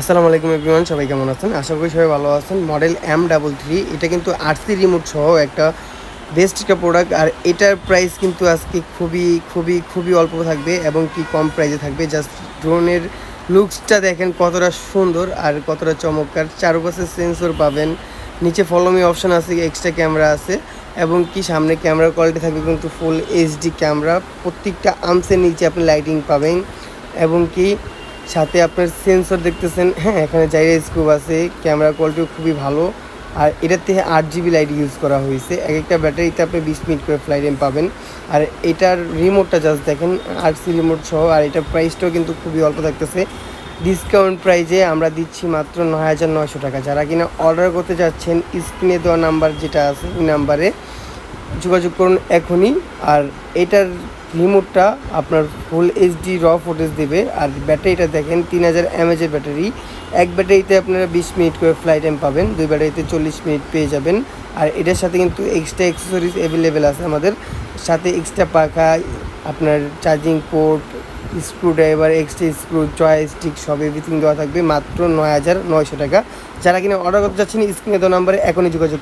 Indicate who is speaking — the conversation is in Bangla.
Speaker 1: আসসালামু আলাইকুম এভরিওয়ান, সবাই কেমন আছেন? আশা করি সবাই ভালো আছেন। মডেল M33 এটা কিন্তু RC রিমোট সহ একটা বেস্ট একটা প্রোডাক্ট। আর এটার প্রাইস কিন্তু আজকে খুবই অল্প থাকবে এবং কি কম প্রাইসে থাকবে। জাস্ট ড্রোনের লুকসটা দেখেন কতটা সুন্দর আর কতটা চমৎকার। চারপাশে সেন্সর পাবেন, নিচে ফলো মি অপশন আছে, এক্সট্রা ক্যামেরা আছে এবং কি সামনে ক্যামেরার কোয়ালিটি থাকবে কিন্তু ফুল এইচডি ক্যামেরা। প্রত্যেকটা আর্মসের নিচে আপনি লাইটিং পাবেন এবং কি সাথে আপনার সেন্সর দেখতেছেন। হ্যাঁ, এখানে জাইরোস্কোপ আছে, ক্যামেরা কোয়ালিটিও খুবই ভালো। আর এটার থেকে 8 GB লাইট ইউজ করা হয়েছে। এক একটা ব্যাটারিতে আপনি 20 মিনিট করে ফ্লাই টাইম পাবেন। আর এটার রিমোটটা জাস্ট দেখেন, RC রিমোট সহ। আর এটার প্রাইসটাও কিন্তু খুবই অল্প থাকতেছে। ডিসকাউন্ট প্রাইজে আমরা দিচ্ছি মাত্র 9,900 টাকা। যারা কিনা অর্ডার করতে যাচ্ছেন, স্ক্রিনে দেওয়া নাম্বার যেটা আছে এই নাম্বারে যোগাযোগ করুন এখনই। আর এটার রিমোটটা আপনার ফুল এইচডি র ফুটেজ দেবে। আর ব্যাটারিটা দেখেন 3000 mAh ব্যাটারি। এক ব্যাটারিতে আপনারা 20 মিনিট করে ফ্লাই টাইম পাবেন, দুই ব্যাটারিতে 40 মিনিট পেয়ে যাবেন। আর এটার সাথে কিন্তু এক্সট্রা অ্যাক্সেসরিজ অ্যাভেলেবেল আছে আমাদের সাথে। এক্সট্রা পাখা, আপনার charging port, screwdriver, extra screw, joystick সব এভরিথিং দেওয়া থাকবে মাত্র 9,900 টাকা। যারা কিনা অর্ডার করতে যাচ্ছেন, স্ক্রিনে দেওয়া নাম্বারে এখনই যোগাযোগ